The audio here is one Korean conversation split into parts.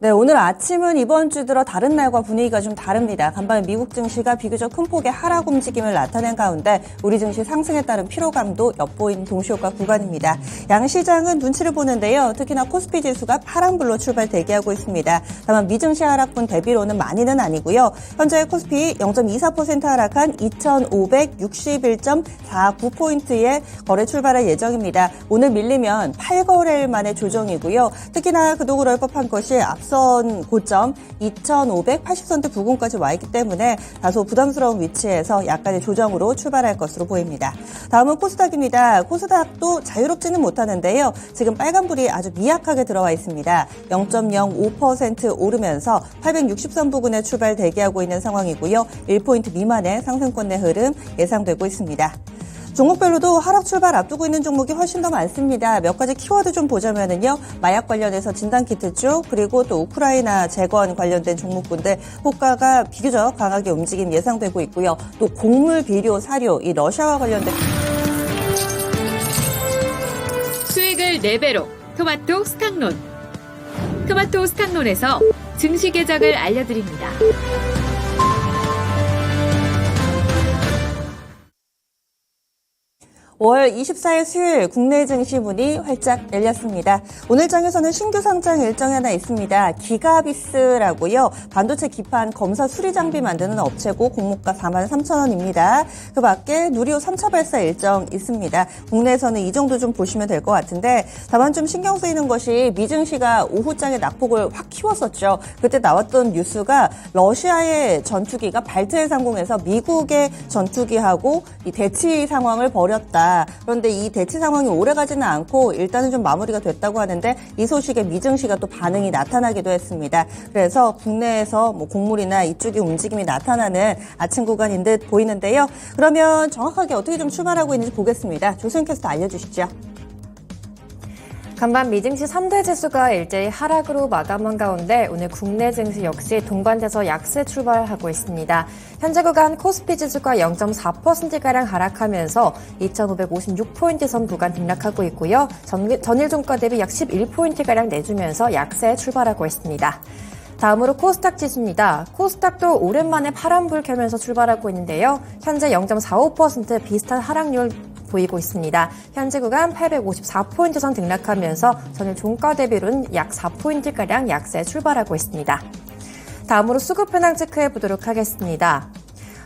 네, 오늘 아침은 이번 주 들어 다른 날과 분위기가 좀 다릅니다. 간밤에 미국 증시가 비교적 큰 폭의 하락 움직임을 나타낸 가운데 우리 증시 상승에 따른 피로감도 엿보이는 동시효과 구간입니다. 양시장은 눈치를 보는데요. 특히나 코스피 지수가 파란불로 출발 대기하고 있습니다. 다만 미증시 하락분 대비로는 많이는 아니고요. 현재 코스피 0.24% 하락한 2,561.49포인트의 거래 출발할 예정입니다. 오늘 밀리면 8거래일 만에 조정이고요. 특히나 그도 그럴 법한 것이 앞선 고점 2,580선대 부근까지 와 있기 때문에 다소 부담스러운 위치에서 약간의 조정으로 출발할 것으로 보입니다. 다음은 코스닥입니다. 코스닥도 자유롭지는 못하는데요. 지금 빨간불이 아주 미약하게 들어와 있습니다. 0.05% 오르면서 860선 부근에 출발 대기하고 있는 상황이고요. 1포인트 미만의 상승권 내 흐름 예상되고 있습니다. 종목별로도 하락 출발 앞두고 있는 종목이 훨씬 더 많습니다. 몇 가지 키워드 좀 보자면은요. 마약 관련해서 진단키트 쪽, 그리고 또 우크라이나 재건 관련된 종목군들 호가가 비교적 강하게 움직임 예상되고 있고요. 또 곡물, 비료, 사료, 이 러시아와 관련된 수익을 4배로 토마토 스탁론. 토마토 스탁론에서 증시 계정을 알려드립니다. 월 24일 수요일 국내 증시 문이 활짝 열렸습니다. 오늘 장에서는 신규 상장 일정이 하나 있습니다. 기가비스라고요. 반도체 기판 검사 수리 장비 만드는 업체고 공모가 43,000원입니다. 그 밖에 누리호 3차 발사 일정 있습니다. 국내에서는 이 정도 좀 보시면 될 것 같은데 다만 좀 신경 쓰이는 것이 미증시가 오후장에 낙폭을 확 키웠었죠. 그때 나왔던 뉴스가 러시아의 전투기가 발트해 상공에서 미국의 전투기하고 이 대치 상황을 벌였다. 그런데 이 대치 상황이 오래가지는 않고 일단은 좀 마무리가 됐다고 하는데 이 소식에 미증시가 또 반응이 나타나기도 했습니다. 그래서 국내에서 뭐 곡물이나 이쪽의 움직임이 나타나는 아침 구간인 듯 보이는데요. 그러면 정확하게 어떻게 좀 출발하고 있는지 보겠습니다. 조수영 캐스터 알려주시죠. 간밤 미증시 3대 지수가 일제히 하락으로 마감한 가운데 오늘 국내 증시 역시 동반돼서 약세 출발하고 있습니다. 현재 구간 코스피 지수가 0.4%가량 하락하면서 2,556포인트 선 구간 등락하고 있고요. 전일 종가 대비 약 11포인트가량 내주면서 약세에 출발하고 있습니다. 다음으로 코스닥 지수입니다. 코스닥도 오랜만에 파란불 켜면서 출발하고 있는데요. 현재 0.45% 비슷한 하락률 보이고 있습니다. 현재 구간 854포인트 선 등락하면서 전일 종가 대비로는 약 4포인트가량 약세에 출발하고 있습니다. 다음으로 수급 현황 체크해 보도록 하겠습니다.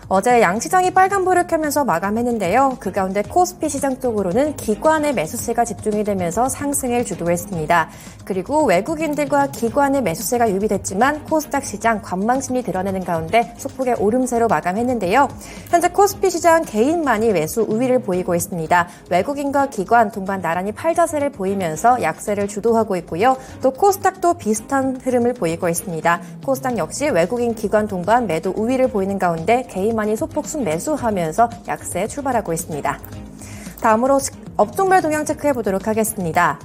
어제 양시장이 빨간불을 켜면서 마감했는데요. 그 가운데 코스피 시장 쪽으로는 기관의 매수세가 집중이 되면서 상승을 주도했습니다. 그리고 외국인들과 기관의 매수세가 유입됐지만 코스닥 시장 관망심이 드러내는 가운데 소폭의 오름세로 마감했는데요. 현재 코스피 시장 개인만이 매수 우위를 보이고 있습니다. 외국인과 기관 동반 나란히 팔자세를 보이면서 약세를 주도하고 있고요. 또 코스닥도 비슷한 흐름을 보이고 있습니다. 코스닥 역시 외국인 기관 동반 매도 우위를 보이는 가운데 개인만이 소폭 순매수하면서 약세에 출발하고 있습니다. 다음으로 업종별 동향 체크해 보도록 하겠습니다.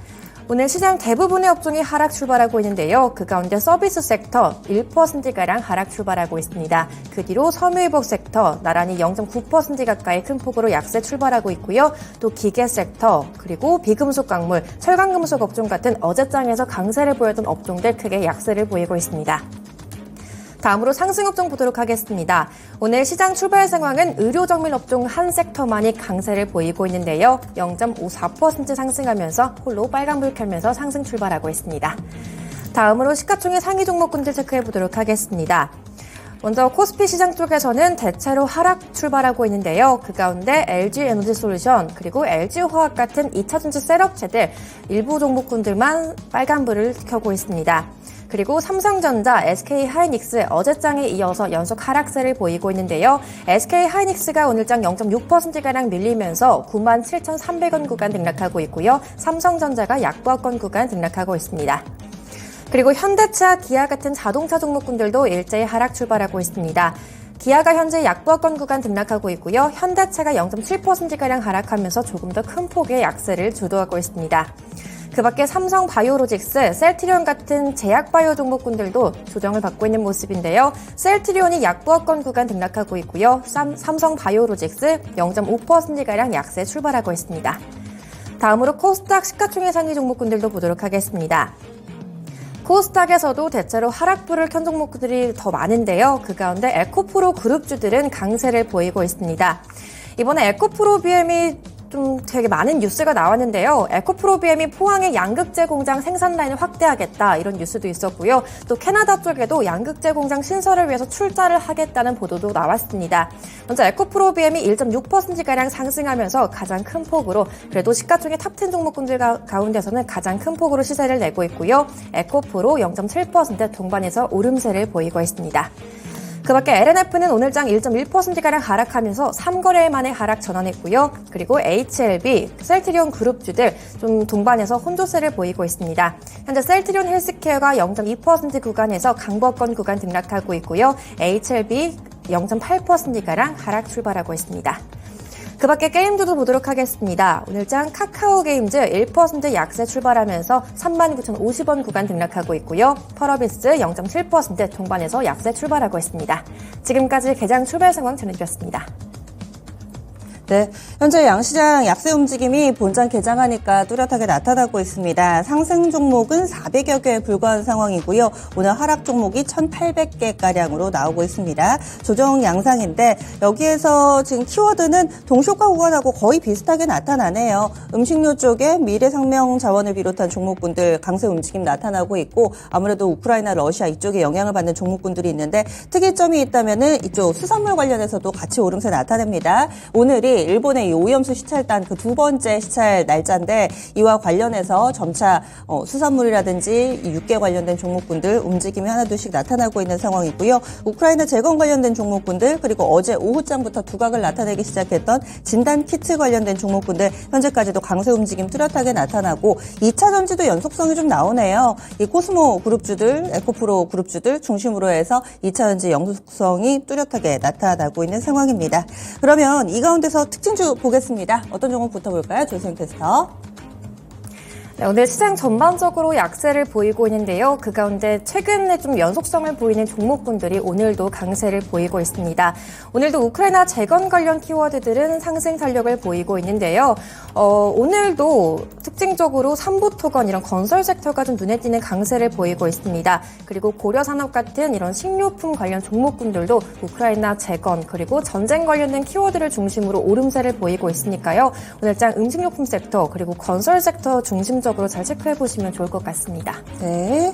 오늘 시장 대부분의 업종이 하락 출발하고 있는데요. 그 가운데 서비스 섹터 1%가량 하락 출발하고 있습니다. 그 뒤로 섬유유복 섹터 나란히 0.9% 가까이 큰 폭으로 약세 출발하고 있고요. 또 기계 섹터 그리고 비금속 광물, 철강금속 업종 같은 어제장에서 강세를 보였던 업종들 크게 약세를 보이고 있습니다. 다음으로 상승업종 보도록 하겠습니다. 오늘 시장 출발 상황은 의료정밀 업종 한 섹터만이 강세를 보이고 있는데요. 0.54% 상승하면서 홀로 빨간불 켜면서 상승 출발하고 있습니다. 다음으로 시가총액 상위 종목군들 체크해 보도록 하겠습니다. 먼저 코스피 시장 쪽에서는 대체로 하락 출발하고 있는데요. 그 가운데 LG에너지솔루션 그리고 LG화학 같은 2차전지 셀업체들 일부 종목군들만 빨간불을 켜고 있습니다. 그리고 삼성전자, SK하이닉스 어제장에 이어서 연속 하락세를 보이고 있는데요. SK하이닉스가 오늘장 0.6%가량 밀리면서 97,300원 구간 등락하고 있고요. 삼성전자가 약보합권 구간 등락하고 있습니다. 그리고 현대차, 기아 같은 자동차 종목군들도 일제히 하락 출발하고 있습니다. 기아가 현재 약보합권 구간 등락하고 있고요. 현대차가 0.7%가량 하락하면서 조금 더 큰 폭의 약세를 주도하고 있습니다. 그 밖에 삼성바이오로직스, 셀트리온 같은 제약바이오 종목군들도 조정을 받고 있는 모습인데요. 셀트리온이 약보합권 구간 등락하고 있고요. 삼성바이오로직스 0.5%가량 약세 출발하고 있습니다. 다음으로 코스닥 시가총액 상위 종목군들도 보도록 하겠습니다. 코스닥에서도 대체로 하락불을 켠 종목들이 더 많은데요. 그 가운데 에코프로 그룹주들은 강세를 보이고 있습니다. 이번에 에코프로비엠이 좀 되게 많은 뉴스가 나왔는데요. 에코프로비엠이 포항의 양극재 공장 생산 라인을 확대하겠다 이런 뉴스도 있었고요. 또 캐나다 쪽에도 양극재 공장 신설을 위해서 출자를 하겠다는 보도도 나왔습니다. 먼저 에코프로비엠이 1.6%가량 상승하면서 가장 큰 폭으로 그래도 시가총액 탑10 종목군들 가운데서는 가장 큰 폭으로 시세를 내고 있고요. 에코프로 0.7% 동반해서 오름세를 보이고 있습니다. 그 밖에 LNF는 오늘장 1.1%가량 하락하면서 3거래일 만에 하락 전환했고요. 그리고 HLB, 셀트리온 그룹주들 좀 동반해서 혼조세를 보이고 있습니다. 현재 셀트리온 헬스케어가 0.2% 구간에서 강보권 구간 등락하고 있고요. HLB 0.8%가량 하락 출발하고 있습니다. 그 밖에 게임주도 보도록 하겠습니다. 오늘장 카카오게임즈 1% 약세 출발하면서 39,050원 구간 등락하고 있고요. 펄어비스 0.7% 동반해서 약세 출발하고 있습니다. 지금까지 개장 출발 상황 전해드렸습니다. 네, 현재 양시장 약세 움직임이 본장 개장하니까 뚜렷하게 나타나고 있습니다. 상승 종목은 400여 개에 불과한 상황이고요. 오늘 하락 종목이 1,800개가량으로 나오고 있습니다. 조정 양상인데 여기에서 지금 키워드는 동시효과 구간하고 거의 비슷하게 나타나네요. 음식료 쪽에 미래생명 자원을 비롯한 종목군들 강세 움직임 나타나고 있고 아무래도 우크라이나, 러시아 이쪽에 영향을 받는 종목군들이 있는데 특이점이 있다면은 이쪽 수산물 관련해서도 같이 오름세 나타냅니다. 오늘이 일본의 이 오염수 시찰단 그 두 번째 시찰 날짜인데 이와 관련해서 점차 수산물이라든지 이 육계 관련된 종목군들 움직임이 하나둘씩 나타나고 있는 상황이고요. 우크라이나 재건 관련된 종목군들 그리고 어제 오후장부터 두각을 나타내기 시작했던 진단키트 관련된 종목군들 현재까지도 강세 움직임 뚜렷하게 나타나고 2차 전지도 연속성이 좀 나오네요. 이 코스모 그룹주들, 에코프로 그룹주들 중심으로 해서 2차 전지 연속성이 뚜렷하게 나타나고 있는 상황입니다. 그러면 이 가운데서 특징주 보겠습니다. 어떤 종목부터 볼까요? 조수영 캐스터. 네, 오늘 시장 전반적으로 약세를 보이고 있는데요. 그 가운데 최근에 좀 연속성을 보이는 종목군들이 오늘도 강세를 보이고 있습니다. 오늘도 우크라이나 재건 관련 키워드들은 상승 탄력을 보이고 있는데요. 오늘도 특징적으로 삼부토건 이런 건설 섹터가 좀 눈에 띄는 강세를 보이고 있습니다. 그리고 고려산업 같은 이런 식료품 관련 종목군들도 우크라이나 재건 그리고 전쟁 관련된 키워드를 중심으로 오름세를 보이고 있으니까요. 오늘장 음식료품 섹터 그리고 건설 섹터 중심적으로 잘 체크해 보시면 좋을 것 같습니다. 네.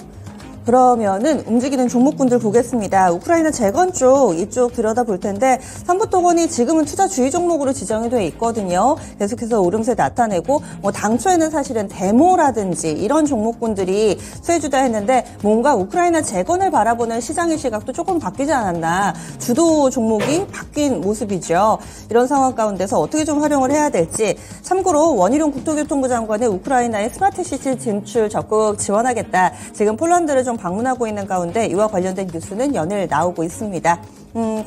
그러면은 움직이는 종목군들 보겠습니다. 우크라이나 재건 쪽 이쪽 들여다볼 텐데 삼부토건이 지금은 투자 주의 종목으로 지정이 돼 있거든요. 계속해서 오름세 나타내고 당초에는 사실은 데모라든지 이런 종목군들이 수혜주다 했는데 뭔가 우크라이나 재건을 바라보는 시장의 시각도 조금 바뀌지 않았나. 주도 종목이 바뀐 모습이죠. 이런 상황 가운데서 어떻게 좀 활용을 해야 될지. 참고로 원희룡 국토교통부 장관의 우크라이나의 스마트시티 진출 적극 지원하겠다. 지금 폴란드를 좀 방문하고 있는 가운데 이와 관련된 뉴스는 연일 나오고 있습니다.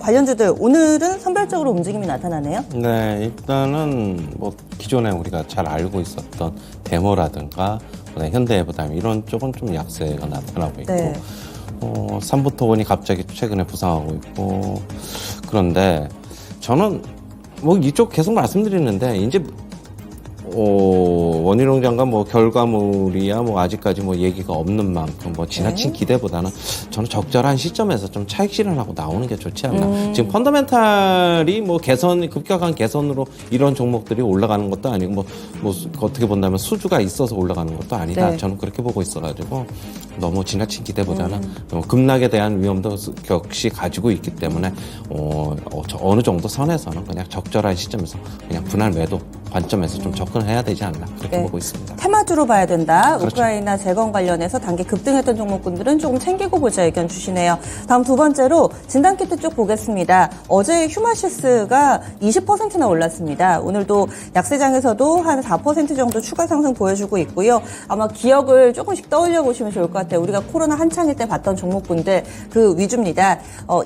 관련주들 오늘은 선별적으로 움직임이 나타나네요. 네, 일단은 뭐 기존에 우리가 잘 알고 있었던 데모라든가 현대해부담 이런 쪽은 좀 약세가 나타나고 있고 네. 삼부토건이 갑자기 최근에 부상하고 있고 그런데 저는 뭐 이쪽 계속 말씀드리는데 이제 원희룡 장관 뭐 결과물이야 뭐 아직까지 뭐 얘기가 없는 만큼 뭐 지나친 기대보다는 저는 적절한 시점에서 좀 차익 실현하고 나오는 게 좋지 않나. 지금 펀더멘탈이 뭐 급격한 개선으로 이런 종목들이 올라가는 것도 아니고 뭐 어떻게 본다면 수주가 있어서 올라가는 것도 아니다. 네. 저는 그렇게 보고 있어가지고 너무 지나친 기대보다는 급락에 대한 위험도 역시 가지고 있기 때문에 어느 정도 선에서는 그냥 적절한 시점에서 그냥 분할 매도 관점에서 좀 접근해야 되지 않나 그렇게 네. 보고 있습니다. 테마주로 봐야 된다. 그렇죠. 우크라이나 재건 관련해서 단기 급등했던 종목군들은 조금 챙기고 보자 의견 주시네요. 다음 두 번째로 진단키트 쪽 보겠습니다. 어제 휴마시스가 20%나 올랐습니다. 오늘도 약세장에서도 한 4% 정도 추가 상승 보여주고 있고요. 아마 기억을 조금씩 떠올려 보시면 좋을 것 같아요. 우리가 코로나 한창일 때 봤던 종목군들 그 위주입니다.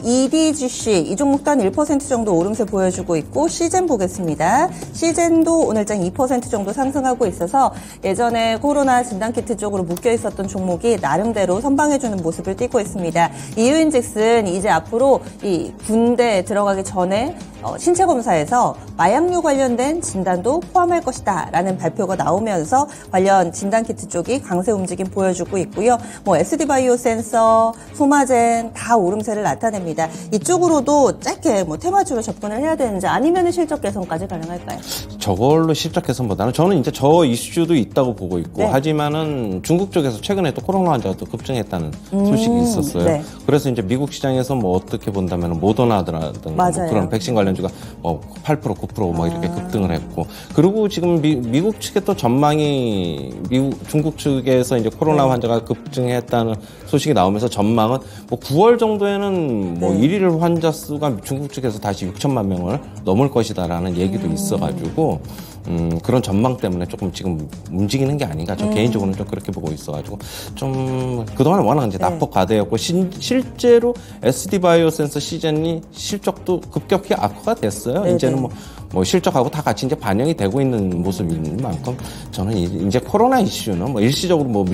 EDGC 이 종목도 한 1% 정도 오름세 보여주고 있고 시젠 보겠습니다. 시젠도 오늘장 2% 정도 상승하고 있어서 예전에 코로나 진단키트 쪽으로 묶여 있었던 종목이 나름대로 선방해주는 모습을 띠고 있습니다. 이유인즉슨 이제 앞으로 이 군대에 들어가기 전에 신체 검사에서 마약류 관련된 진단도 포함할 것이다 라는 발표가 나오면서 관련 진단키트 쪽이 강세 움직임 보여주고 있고요. 뭐 SD바이오 센서, 소마젠 다 오름세를 나타냅니다. 이쪽으로도 짧게 뭐 테마주로 접근을 해야 되는지 아니면 실적 개선까지 가능할까요? 저걸로 실적 개선보다는 저는 이제 저 이슈도 있다고 보고 있고 네. 하지만은 중국 쪽에서 최근에 또 코로나 환자가 또 급증했다는 소식이 있었어요. 네. 그래서 이제 미국 시장에서 뭐 어떻게 본다면 모더나라든가 맞아요. 뭐 그런 백신 관련주가 8% 9% 뭐 이렇게 급등을 했고 그리고 지금 미국 측의 또 전망이 중국 측에서 이제 코로나 환자가 급증했다는 소식이 나오면서 전망은 뭐 9월 정도에는 뭐 일일 환자 수가 중국 측에서 다시 6천만 명을 넘을 것이다라는 얘기도 있어가지고 그런 전망 때문에 조금 지금 움직이는 게 아닌가. 저 개인적으로는 좀 그렇게 보고 있어가지고 좀 그동안에 워낙 이제 낙폭 과대였고 실제로 SD바이오 센서 시즌이 실적도 급격히 악화가 됐어요. 네네. 이제는 뭐 실적하고 다 같이 이제 반영이 되고 있는 모습인 만큼 저는 이제 코로나 이슈는 뭐 일시적으로 뭐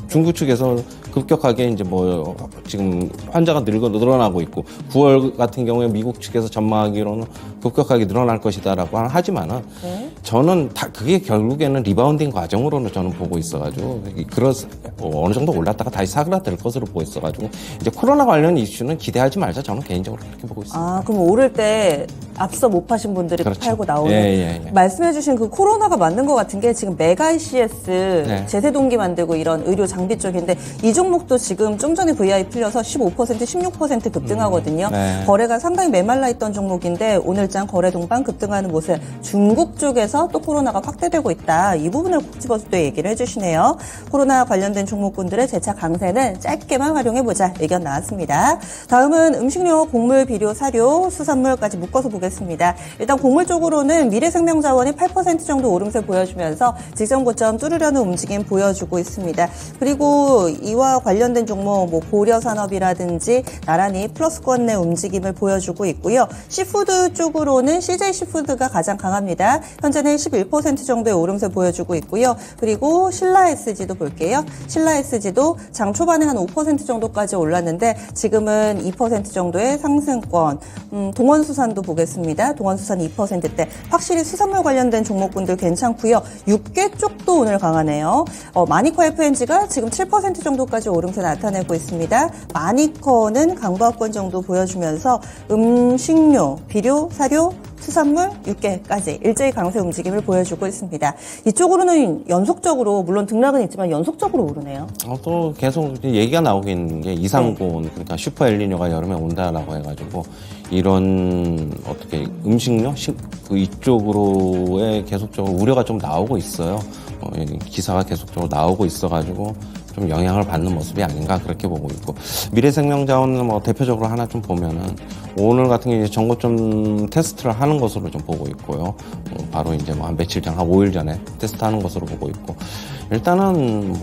중국 측에서 급격하게 이제 뭐 지금 환자가 늘어나고 있고 9월 같은 경우에 미국 측에서 전망하기로는 급격하게 늘어날 것이다라고 하지만은 저는 다 그게 결국에는 리바운딩 과정으로는 저는 보고 있어가지고 어느 정도 올랐다가 다시 사그라들 것으로 보고 있어가지고 이제 코로나 관련 이슈는 기대하지 말자 저는 개인적으로 그렇게 보고 있습니다. 아, 그럼 오를 때 앞서 못 파신 분들이 그렇죠. 팔고 나오는 예. 말씀해주신 그 코로나가 맞는 것 같은 게 지금 메가 ECS 네. 제세동기 만들고 이런 의료 장비 쪽인데 이 종목도 지금 좀 전에 VI 풀려서 15% 16% 급등하거든요. 네. 거래가 상당히 메말라 있던 종목인데 오늘장 거래 동반 급등하는 모습 중국 쪽에서 또 코로나가 확대되고 있다. 이 부분을 꼭 집어서 또 얘기를 해주시네요. 코로나 관련된 종목군들의 재차 강세는 짧게만 활용해보자 의견 나왔습니다. 다음은 음식료, 곡물, 비료, 사료, 수산물까지 묶어서 보겠습니다. 일단 곡물 쪽으로는 미래생명자원이 8% 정도 오름세 보여주면서 직전 고점 뚫으려는 움직임 보여주고 있습니다. 그리고 이와 관련된 종목 뭐 고려산업이라든지 나란히 플러스권 내 움직임을 보여주고 있고요. 시푸드 쪽으로는 CJ 시푸드가 가장 강합니다. 현재는 11% 정도의 오름세 보여주고 있고요. 그리고 신라 SG도 볼게요. 신라 SG도 장 초반에 한 5% 정도까지 올랐는데 지금은 2% 정도의 상승권. 동원수산도 보겠습니다. 동원수산 2%대. 확실히 수산물 관련된 종목군들 괜찮고요. 육계 쪽도 오늘 강하네요. 마니커 FNG가 지금 7% 정도까지 오름세 나타내고 있습니다. 마니커는 강보합권 정도 보여주면서 음식료, 비료, 사료, 수산물 6개까지 일제히 강세 움직임을 보여주고 있습니다. 이쪽으로는 연속적으로 물론 등락은 있지만 연속적으로 오르네요. 또 계속 얘기가 나오고 있는 게 이상고온 그러니까 슈퍼 엘니뇨가 여름에 온다라고 해가지고 이런 어떻게 음식료 그 이쪽으로의 계속적으로 우려가 좀 나오고 있어요. 기사가 계속적으로 나오고 있어가지고 좀 영향을 받는 모습이 아닌가 그렇게 보고 있고 미래생명자원은 뭐 대표적으로 하나 좀 보면은 오늘 같은 경우에 정고점 테스트를 하는 것으로 좀 보고 있고요. 바로 이제 뭐 한 며칠 전, 한 5일 전에 테스트하는 것으로 보고 있고 일단은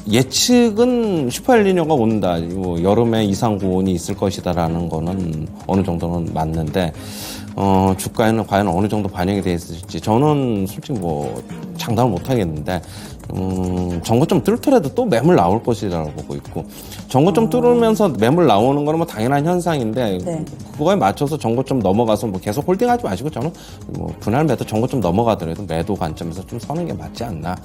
예측은 슈퍼엘니뇨가 온다. 여름에 이상 고온이 있을 것이다라는 거는 어느 정도는 맞는데 주가에는 과연 어느 정도 반영이 되어 있을지 저는 솔직히 뭐 장담을 못 하겠는데 정고점 뚫더라도 또 매물 나올 것이라고 보고 있고 정고점 뚫으면서 매물 나오는 거는 뭐 당연한 현상인데 네. 그거에 맞춰서 정고점 넘어가서 뭐 계속 홀딩하지 마시고 저는 뭐 분할 매도 정고점 넘어가더라도 매도 관점에서 좀 서는 게 맞지 않나.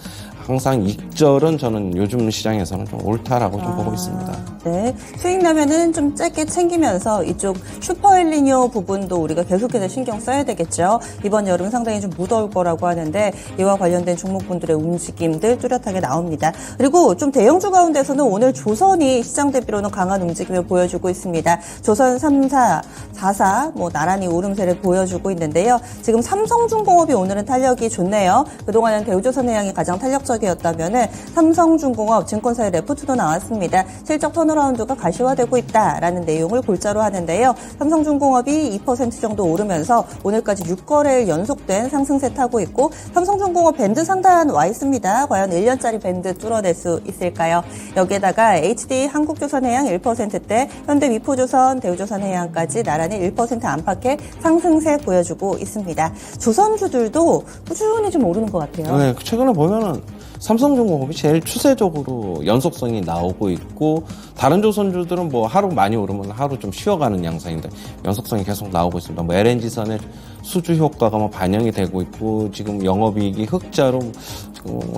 항상 익절은 저는 요즘 시장에서는 좀 옳다라고 좀 보고 있습니다. 네. 수익 나면은 좀 짧게 챙기면서 이쪽 슈퍼엘니뇨 부분도 우리가 계속해서 신경 써야 되겠죠. 이번 여름 상당히 좀 무더울 거라고 하는데 이와 관련된 종목분들의 움직임들 뚜렷하게 나옵니다. 그리고 좀 대형주 가운데서는 오늘 조선이 시장 대비로는 강한 움직임을 보여주고 있습니다. 조선 3사, 4사 뭐 나란히 오름세를 보여주고 있는데요. 지금 삼성중공업이 오늘은 탄력이 좋네요. 그동안은 대우조선해양이 가장 탄력적이었다면은 삼성중공업 증권사의 레포트도 나왔습니다. 실적 턴어라운드가 가시화되고 있다라는 내용을 골자로 하는데요. 삼성중공업이 2% 정도 오르면서 오늘까지 6거래일 연속된 상승세 타고 있고 삼성중공업 밴드 상단 와 있습니다. 과연 1년짜리 밴드 뚫어낼 수 있을까요? 여기에다가 HD 한국조선해양 1%대, 현대미포조선, 대우조선해양까지 나란히 1% 안팎의 상승세 보여주고 있습니다. 조선주들도 꾸준히 좀 오르는 것 같아요. 네, 최근에 보면은 삼성중공업이 제일 추세적으로 연속성이 나오고 있고 다른 조선주들은 뭐 하루 많이 오르면 하루 좀 쉬어가는 양상인데 연속성이 계속 나오고 있습니다. 뭐 LNG선의 수주 효과가 뭐 반영이 되고 있고 지금 영업이익이 흑자로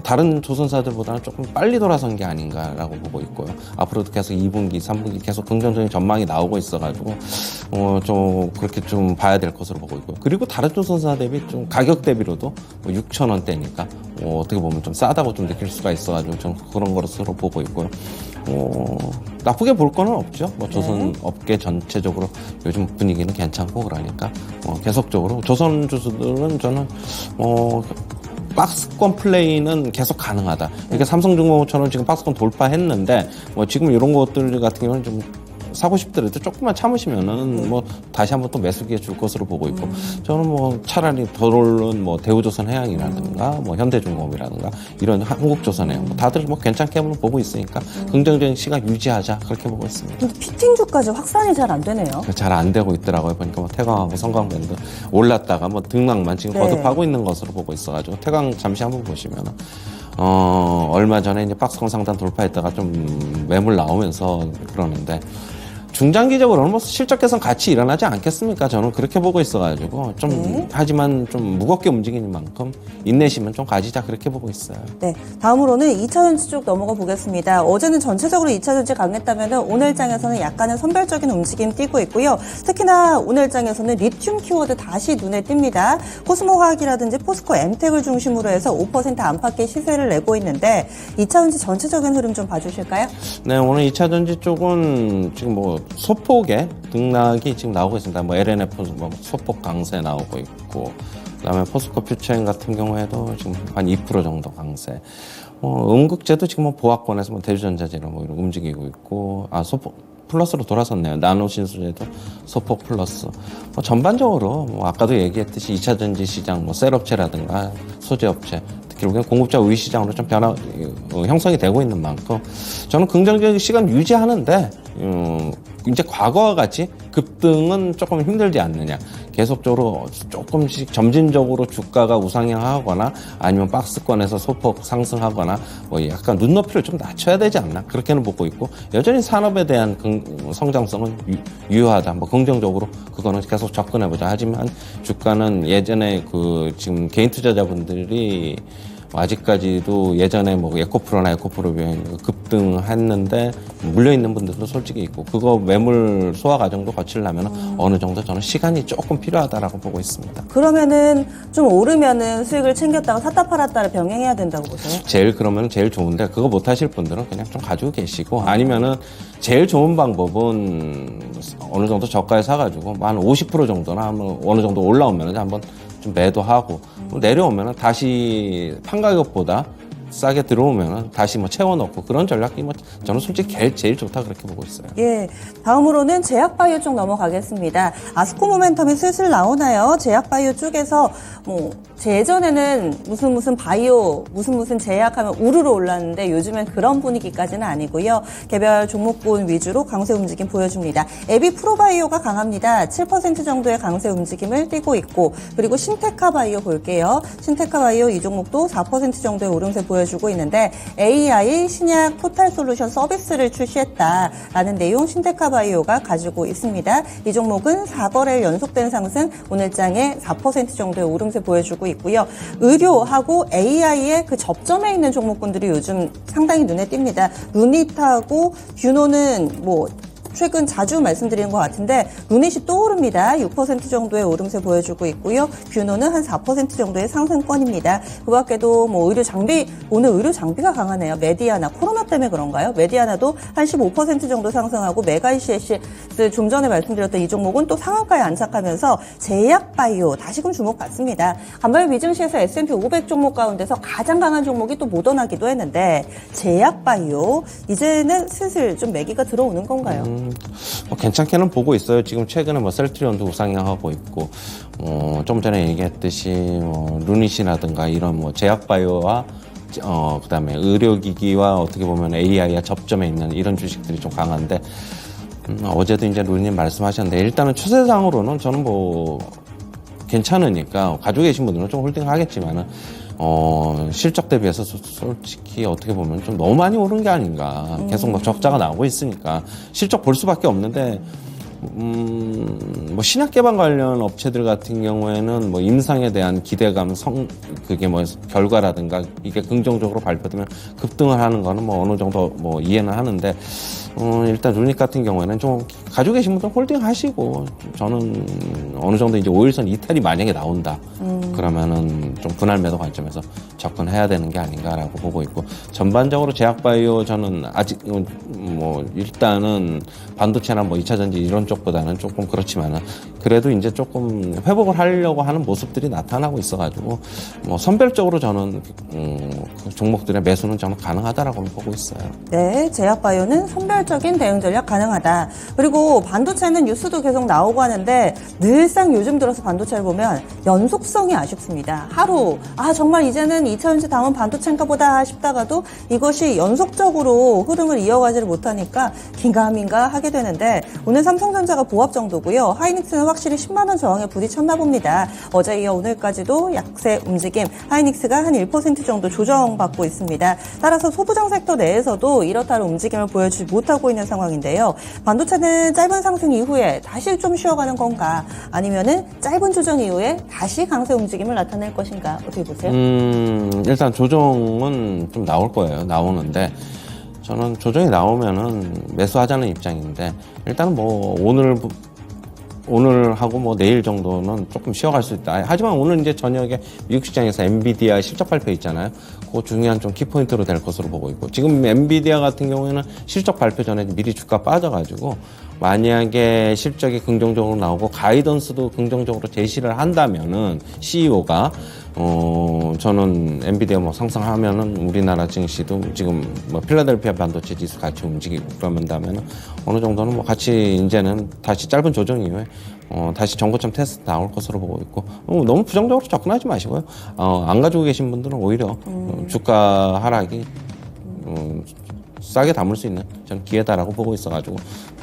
다른 조선사들보다는 조금 빨리 돌아선 게 아닌가라고 보고 있고요. 앞으로도 계속 2분기, 3분기 계속 긍정적인 전망이 나오고 있어가지고 좀 그렇게 좀 봐야 될 것으로 보고 있고요. 그리고 다른 조선사 대비 좀 가격 대비로도 6,000원대니까 어떻게 보면 좀 싸다고 좀 느낄 수가 있어가지고 좀 그런 것으로 보고 있고요. 나쁘게 볼 거는 없죠. 뭐 조선 업계 전체적으로 요즘 분위기는 괜찮고 그러니까 계속적으로 조선 주주들은 저는 박스권 플레이는 계속 가능하다. 그러니까 삼성중공업처럼 지금 박스권 돌파했는데 지금 이런 것들 같은 경우는 좀 사고 싶더라도 조금만 참으시면은 뭐 다시 한번 또 매수 기회 줄 것으로 보고 있고 저는 뭐 차라리 덜 오른 뭐 대우조선해양이라든가 뭐 현대중공업이라든가 이런 한국조선해양 뭐 다들 뭐 괜찮게 한번 보고 있으니까 긍정적인 시각 유지하자 그렇게 보고 있습니다. 근데 피팅주까지 확산이 잘 안 되네요. 잘 안 되고 있더라고요. 보니까 뭐 태광하고 성광밴드 올랐다가 뭐 등락만 지금 거듭하고 있는 것으로 보고 있어가지고 태광 잠시 한번 보시면은. 얼마 전에 이제 박스권 상단 돌파했다가 좀 매물 나오면서 그러는데 중장기적으로는 뭐 실적 개선 같이 일어나지 않겠습니까? 저는 그렇게 보고 있어가지고 좀 하지만 좀 무겁게 움직이는 만큼 인내심은 좀 가지자 그렇게 보고 있어요. 네, 다음으로는 2차전지 쪽 넘어가 보겠습니다. 어제는 전체적으로 2차전지 강했다면 오늘 장에서는 약간의 선별적인 움직임 띄고 있고요. 특히나 오늘 장에서는 리튬 키워드 다시 눈에 띕니다. 코스모화학이라든지 포스코 엠텍을 중심으로 해서 5% 안팎의 시세를 내고 있는데 2차전지 전체적인 흐름 좀 봐주실까요? 네, 오늘 2차전지 쪽은 지금 뭐 소폭의 등락이 지금 나오고 있습니다. 뭐 LNF 뭐 소폭 강세 나오고 있고, 그다음에 포스코 퓨처엔 같은 경우에도 지금 한 2% 정도 강세. 음극재도 지금 뭐 보합권에서 뭐 대주전자재로 뭐 이런 움직이고 있고, 소폭 플러스로 돌아섰네요. 나노 신소재도 소폭 플러스. 전반적으로 뭐 아까도 얘기했듯이 2차전지 시장, 뭐 셀업체라든가 소재업체. 결국엔 공급자 우위 시장으로 좀 형성이 되고 있는 만큼 저는 긍정적인 시간 유지하는데 이제 과거와 같이 급등은 조금 힘들지 않느냐. 계속적으로 조금씩 점진적으로 주가가 우상향하거나 아니면 박스권에서 소폭 상승하거나 뭐 약간 눈높이를 좀 낮춰야 되지 않나 그렇게는 보고 있고 여전히 산업에 대한 성장성은 유효하다. 뭐 긍정적으로 그거는 계속 접근해보자. 하지만 주가는 예전에 지금 개인 투자자분들이 아직까지도 예전에 뭐 에코프로나 에코프로비에 급등했는데 물려있는 분들도 솔직히 있고 그거 매물 소화 과정도 거치려면 어느 정도 저는 시간이 조금 필요하다라고 보고 있습니다. 그러면은 좀 오르면은 수익을 챙겼다가 샀다 팔았다를 병행해야 된다고 보세요? 그러면 제일 좋은데 그거 못 하실 분들은 그냥 좀 가지고 계시고 아니면은 제일 좋은 방법은 어느 정도 저가에 사가지고 한 50% 정도나 한번 어느 정도 올라오면 한번 좀 매도하고 내려오면 다시 판가격보다 싸게 들어오면 다시 뭐 채워넣고 그런 전략이 뭐 저는 솔직히 제일 좋다 그렇게 보고 있어요. 예, 다음으로는 제약바이오 쪽 넘어가겠습니다. 아스코 모멘텀이 슬슬 나오나요? 제약바이오 쪽에서 뭐 예전에는 무슨 바이오 무슨 제약하면 우르르 올랐는데 요즘엔 그런 분위기까지는 아니고요. 개별 종목군 위주로 강세 움직임 보여줍니다. 에비 프로바이오가 강합니다. 7% 정도의 강세 움직임을 띠고 있고 그리고 신테카바이오 볼게요. 신테카바이오 이 종목도 4% 정도의 오름세 보여주고 있는데 AI 신약 토탈솔루션 서비스를 출시했다라는 내용 신테카바이오가 가지고 있습니다. 이 종목은 4거래일 연속된 상승 오늘장에 4% 정도의 오름세 보여주고 있고요. 의료하고 AI의 그 접점에 있는 종목군들이 요즘 상당히 눈에 띕니다. 루닛하고 뷰노는 뭐 최근 자주 말씀드리는 것 같은데 루닛이 또 오릅니다. 6% 정도의 오름세 보여주고 있고요. 뷰노는 한 4% 정도의 상승권입니다. 그 밖에도 뭐 의료 장비, 오늘 의료 장비가 강하네요. 메디아나 코로나 때문에 그런가요? 메디아나도 한 15% 정도 상승하고 메가이시에시 좀 전에 말씀드렸던 이 종목은 또 상한가에 안착하면서 제약바이오 다시금 주목받습니다. 간밤에 미증시에서 S&P 500 종목 가운데서 가장 강한 종목이 또 모더나기도 했는데 제약바이오 이제는 슬슬 좀 매기가 들어오는 건가요? 괜찮게는 보고 있어요. 지금 최근에 뭐 셀트리온도 우상향하고 있고, 좀 전에 얘기했듯이 루닛이라든가 이런 뭐 제약바이오와 그다음에 의료기기와 어떻게 보면 AI와 접점에 있는 이런 주식들이 좀 강한데, 어제도 이제 루닛 말씀하셨는데 일단은 추세상으로는 저는 뭐 괜찮으니까 가지고 계신 분들은 좀 홀딩을 하겠지만은 실적 대비해서 솔직히 어떻게 보면 좀 너무 많이 오른 게 아닌가. 계속 뭐 적자가 나오고 있으니까 실적 볼 수밖에 없는데 뭐 신약 개발 관련 업체들 같은 경우에는 뭐 임상에 대한 기대감, 그게 뭐 결과라든가 이게 긍정적으로 발표되면 급등을 하는 거는 뭐 어느 정도 뭐 이해는 하는데 일단 루닉 같은 경우에는 좀 가지고 계신 분들 홀딩 하시고 저는 어느 정도 이제 5일선 이탈이 만약에 나온다. 그러면은 좀 분할 매도 관점에서 접근해야 되는 게 아닌가라고 보고 있고 전반적으로 제약바이오 저는 아직 뭐 일단은 반도체나 뭐 2차 전지 이런 쪽보다는 조금 그렇지만은 그래도 이제 조금 회복을 하려고 하는 모습들이 나타나고 있어가지고 뭐 선별적으로 저는 그 종목들의 매수는 저는 가능하다라고 보고 있어요. 네, 제약바이오는 선별적인 대응 전략 가능하다. 그리고 반도체는 뉴스도 계속 나오고 하는데 늘상 요즘 들어서 반도체를 보면 연속성이 아쉽습니다. 하루 정말 이제는 2차 전지 다음은 반도체인가 보다 싶다가도 이것이 연속적으로 흐름을 이어가지를 못하니까 긴가민가 하게 되는데 오늘 삼성전자가 보합 정도고요. 하이닉스는 확실히 10만 원 저항에 부딪혔나 봅니다. 어제 이어 오늘까지도 약세 움직임, 하이닉스가 한 1% 정도 조정받고 있습니다. 따라서 소부장 섹터 내에서도 이렇다 할 움직임을 보여주지 못하고 있는 상황인데요. 반도체는 짧은 상승 이후에 다시 좀 쉬어가는 건가? 아니면은 짧은 조정 이후에 다시 강세 움직임을 나타낼 것인가? 어떻게 보세요? 일단 조정은 좀 나올 거예요. 나오는데 저는 조정이 나오면은 매수하자는 입장인데 일단은 뭐 오늘 하고 뭐 내일 정도는 조금 쉬어갈 수 있다. 하지만 오늘 이제 저녁에 미국 시장에서 엔비디아 실적 발표 있잖아요. 그거 중요한 좀 키포인트로 될 것으로 보고 있고 지금 엔비디아 같은 경우에는 실적 발표 전에 미리 주가 빠져가지고 만약에 실적이 긍정적으로 나오고 가이던스도 긍정적으로 제시를 한다면은 CEO가 저는 엔비디아 뭐 상승하면은 우리나라 증시도 지금 뭐 필라델피아 반도체 지수 같이 움직이고 그러면다면은 어느 정도는 뭐 같이 이제는 다시 짧은 조정 이후에 다시 정고점 테스트 나올 것으로 보고 있고 너무 부정적으로 접근하지 마시고요. 안 가지고 계신 분들은 오히려 주가 하락이 싸게 담을 수 있는 저는 기회다라고 보고 있어가지고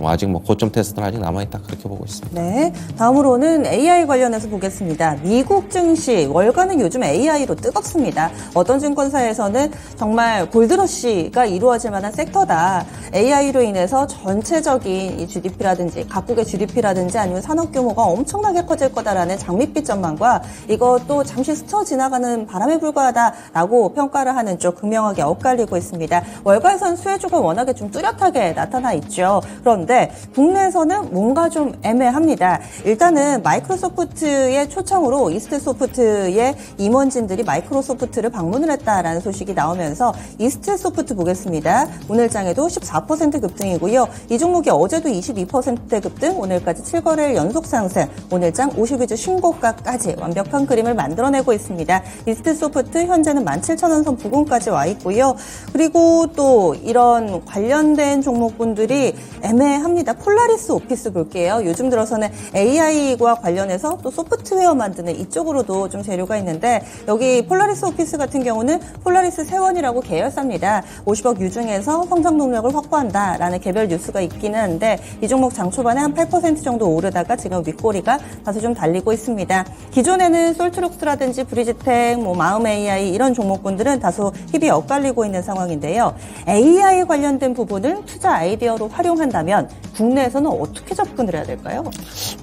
아직 뭐 고점 테스트는 아직 남아있다 그렇게 보고 있습니다. 네, 다음으로는 AI 관련해서 보겠습니다. 미국 증시 월가는 요즘 AI로 뜨겁습니다. 어떤 증권사에서는 정말 골드러시가 이루어질 만한 섹터다. AI로 인해서 전체적인 이 GDP라든지 각국의 GDP라든지 아니면 산업 규모가 엄청나게 커질 거다라는 장밋빛 전망과 이것도 잠시 스쳐 지나가는 바람에 불과하다라고 평가를 하는 쪽 극명하게 엇갈리고 있습니다. 월가에서는 수혜주가 워낙에 좀 뚜렷하게 나타나 있죠. 그런데 국내에서는 뭔가 좀 애매합니다. 일단은 마이크로소프트의 초청으로 이스트소프트의 임원진들이 마이크로소프트를 방문을 했다라는 소식이 나오면서 이스트소프트 보겠습니다. 오늘장에도 14% 급등이고요. 이 종목이 어제도 22% 급등, 오늘까지 7거래일 연속 상승, 오늘장 50위주 신고가까지 완벽한 그림을 만들어내고 있습니다. 이스트소프트 현재는 17,000원 선 부근까지 와 있고요. 그리고 또 이런 관련된 종목군들이 애매합니다. 폴라리스 오피스 볼게요. 요즘 들어서는 AI와 관련해서 또 소프트웨어 만드는 이쪽으로도 좀 재료가 있는데 여기 폴라리스 오피스 같은 경우는 폴라리스 세원이라고 계열사입니다. 50억 유중에서 성장 동력을 확보한다라는 개별 뉴스가 있기는 한데 이 종목 장 초반에 한 8% 정도 오르다가 지금 윗꼬리가 다소 좀 달리고 있습니다. 기존에는 솔트룩스라든지 브리지텍, 마음 AI 이런 종목군들은 다소 힙이 엇갈리고 있는 상황인데요. AI 관련된 부분을 투자 아이디어로 활용한다면 국내에서는 어떻게 접근을 해야 될까요?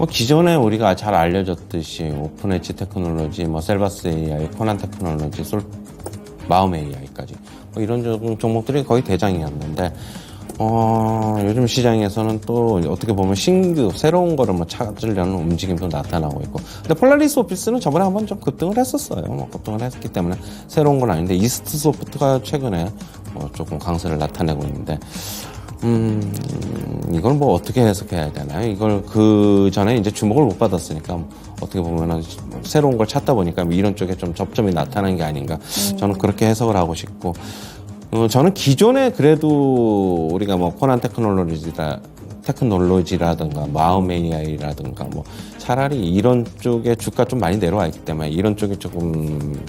기존에 우리가 잘 알려졌듯이 오픈 엣지 테크놀로지, 셀바스 AI, 코난 테크놀로지, 마음 AI까지 이런 종목들이 거의 대장이었는데 요즘 시장에서는 또 어떻게 보면 신규 새로운 거를 찾으려는 움직임도 나타나고 있고 근데 폴라리스 오피스는 저번에 한번 좀 급등을 했었어요. 급등을 했기 때문에 새로운 건 아닌데 이스트 소프트가 최근에 조금 강세를 나타내고 있는데 이걸 어떻게 해석해야 되나요? 이걸 그 전에 이제 주목을 못 받았으니까 어떻게 보면은 새로운 걸 찾다 보니까 이런 쪽에 좀 접점이 나타난 게 아닌가 저는 그렇게 해석을 하고 싶고 저는 기존에 그래도 우리가 코난 테크놀로지라든가 마음 AI라든가 차라리 이런 쪽에 주가 좀 많이 내려와 있기 때문에 이런 쪽이 조금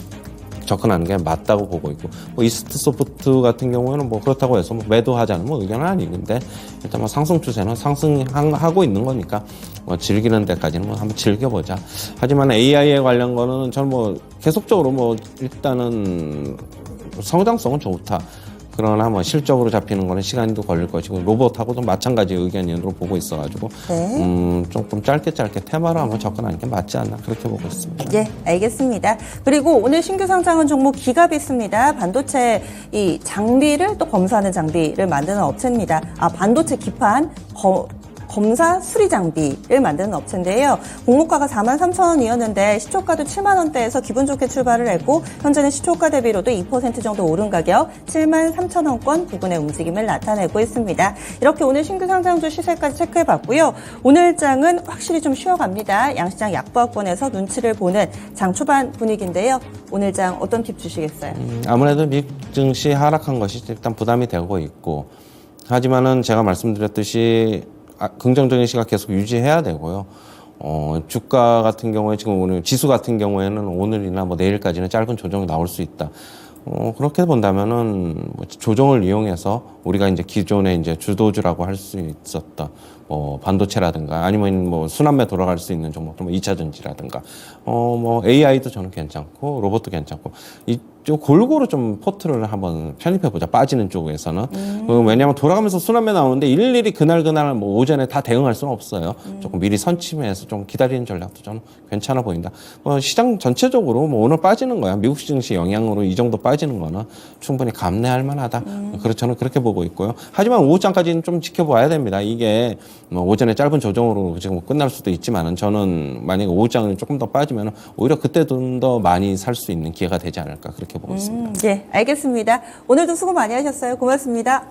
접근하는 게 맞다고 보고 있고, 뭐 이스트 소프트 같은 경우에는 뭐 그렇다고 해서 뭐 매도하자는 뭐 의견은 아니는데, 일단 뭐 상승 추세는 상승하고 있는 거니까 뭐 즐기는 데까지는 뭐 한번 즐겨보자. 하지만 AI에 관련 거는 저는 뭐 계속적으로 뭐 일단은 성장성은 좋다. 그러나 뭐 실적으로 잡히는 거는 시간이 더 걸릴 것이고, 로봇하고도 마찬가지 의견으로 보고 있어가지고 네. 조금 짧게 테마로 한번 접근하는 게 맞지 않나 그렇게 보고 있습니다. 예, 알겠습니다. 그리고 오늘 신규 상장한 종목 기갑이스입니다. 반도체 이 장비를 또 검사하는 장비를 만드는 업체입니다. 반도체 기판 검사 수리 장비를 만드는 업체인데요. 공모가가 43,000원이었는데 시초가도 7만 원대에서 기분 좋게 출발을 했고, 현재는 시초가 대비로도 2% 정도 오른 가격 73,000원권 부근의 움직임을 나타내고 있습니다. 이렇게 오늘 신규 상장주 시세까지 체크해봤고요. 오늘 장은 확실히 좀 쉬어갑니다. 양시장 약보합권에서 눈치를 보는 장 초반 분위기인데요. 오늘 장 어떤 팁 주시겠어요? 아무래도 미국 증시 하락한 것이 일단 부담이 되고 있고, 하지만은 제가 말씀드렸듯이 긍정적인 시각 계속 유지해야 되고요. 주가 같은 경우에 지금 오늘 지수 같은 경우에는 오늘이나 뭐 내일까지는 짧은 조정이 나올 수 있다. 그렇게 본다면은 뭐 조정을 이용해서 우리가 이제 기존에 이제 주도주라고 할 수 있었던 반도체라든가 아니면 뭐 순환매 돌아갈 수 있는 종목들, 뭐 2차 전지라든가, 뭐 AI도 저는 괜찮고 로봇도 괜찮고, 이쪽 골고루 좀 포트를 한번 편입해보자. 빠지는 쪽에서는. 왜냐하면 돌아가면서 순환매 나오는데 일일이 그날 뭐 오전에 다 대응할 수는 없어요. 조금 미리 선침해서 좀 기다리는 전략도 저는 괜찮아 보인다. 시장 전체적으로 뭐 오늘 빠지는 거야. 미국 증시 영향으로 이 정도 빠지는 거는 충분히 감내할 만하다. 저는 그렇게 보고 있고요. 하지만 오후장까지는 좀 지켜봐야 됩니다. 이게 뭐 오전에 짧은 조정으로 지금 끝날 수도 있지만은, 저는 만약에 오후장은 조금 더 빠지면 오히려 그때 좀 더 많이 살 수 있는 기회가 되지 않을까 그렇게 보고 있습니다. 예, 알겠습니다. 오늘도 수고 많이 하셨어요. 고맙습니다.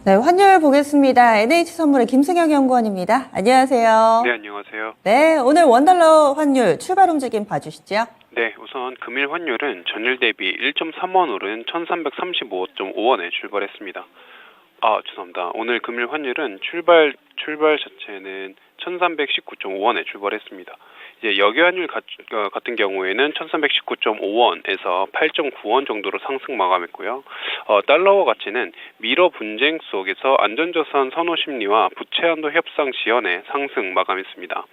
네, 환율 보겠습니다. NH선물의 김승영 연구원입니다. 안녕하세요. 네, 안녕하세요. 네, 오늘 원달러 환율 출발 움직임 봐주시죠. 네, 우선 금일 환율은 전일 대비 1.3원 오른 1335.5원에 출발했습니다. 죄송합니다. 오늘 금일 환율은 출발 자체는 1319.5원에 출발했습니다. 이제 역외 환율 같은 경우에는 1319.5원에서 8.9원 정도로 상승 마감했고요. 달러와 가치는 미러 분쟁 속에서 안전자산 선호 심리와 부채 한도 협상 지연에 상승 마감했습니다.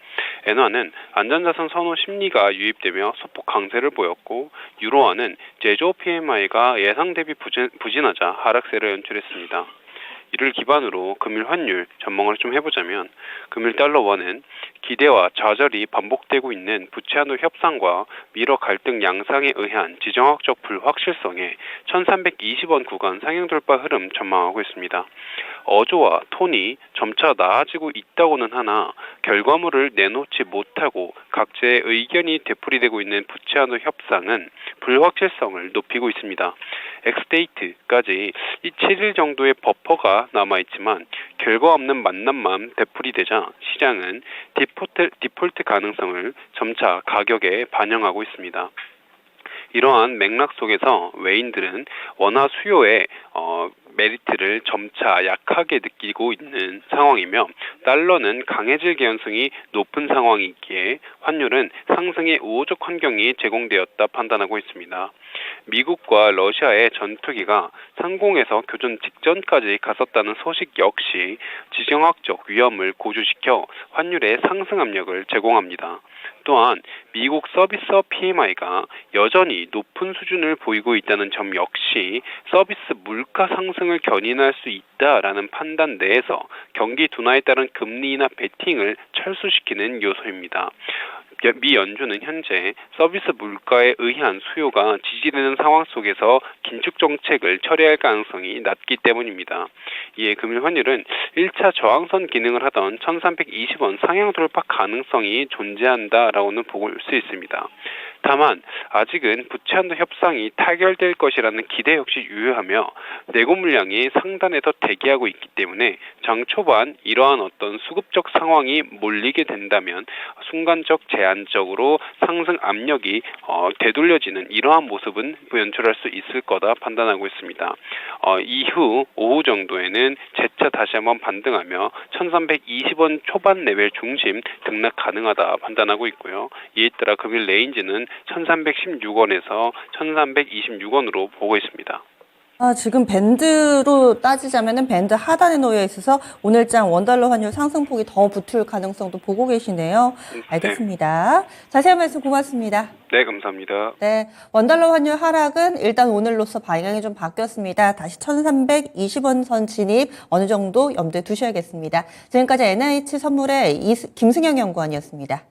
엔화는 안전자산 선호 심리가 유입되며 소폭 강세를 보였고, 유로화는 제조 PMI가 예상 대비 부진하자 하락세를 연출했습니다. 이를 기반으로 금일 환율 전망을 좀 해보자면, 금일 달러원은 기대와 좌절이 반복되고 있는 부채 한도 협상과 미러 갈등 양상에 의한 지정학적 불확실성에 1320원 구간 상향 돌파 흐름 전망하고 있습니다. 어조와 톤이 점차 나아지고 있다고는 하나 결과물을 내놓지 못하고 각자의 의견이 되풀이되고 있는 부채 한도 협상은 불확실성을 높이고 있습니다. 엑스데이트까지 이 7일 정도의 버퍼가 남아있지만 결과 없는 만남만 되풀이되자 시장은 디폴트 가능성을 점차 가격에 반영하고 있습니다. 이러한 맥락 속에서 외인들은 원화 수요의 메리트를 점차 약하게 느끼고 있는 상황이며, 달러는 강해질 개연성이 높은 상황이기에 환율은 상승의 우호적 환경이 제공되었다 판단하고 있습니다. 미국과 러시아의 전투기가 상공에서 교전 직전까지 갔었다는 소식 역시 지정학적 위험을 고조시켜 환율의 상승 압력을 제공합니다. 또한 미국 서비스업 PMI가 여전히 높은 수준을 보이고 있다는 점 역시 서비스 물가 상승을 견인할 수 있다라는 판단 내에서 경기 둔화에 따른 금리나 베팅을 철수시키는 요소입니다. 미 연준은 현재 서비스 물가에 의한 수요가 지지되는 상황 속에서 긴축 정책을 처리할 가능성이 낮기 때문입니다. 이에 금일 환율은 1차 저항선 기능을 하던 1320원 상향 돌파 가능성이 존재한다라고는 볼 수 있습니다. 다만 아직은 부채 한도 협상이 타결될 것이라는 기대 역시 유효하며 내고 물량이 상단에 더 대기하고 있기 때문에 장 초반 이러한 어떤 수급적 상황이 몰리게 된다면 순간적 제한적으로 상승 압력이 되돌려지는 이러한 모습은 연출할 수 있을 거다 판단하고 있습니다. 이후 오후 정도에는 재차 다시 한번 반등하며 1320원 초반 레벨 중심 등락 가능하다 판단하고 있고요. 이에 따라 금일 레인지는 1316원에서 1326원으로 보고 있습니다. 지금 밴드로 따지자면은 밴드 하단에 놓여 있어서 오늘장 원달러 환율 상승폭이 더 붙을 가능성도 보고 계시네요. 알겠습니다. 자세한 말씀 고맙습니다. 네, 감사합니다. 네, 원달러 환율 하락은 일단 오늘로서 방향이 좀 바뀌었습니다. 다시 1320원 선 진입 어느 정도 염두에 두셔야겠습니다. 지금까지 NH 선물의 김승영 연구원이었습니다.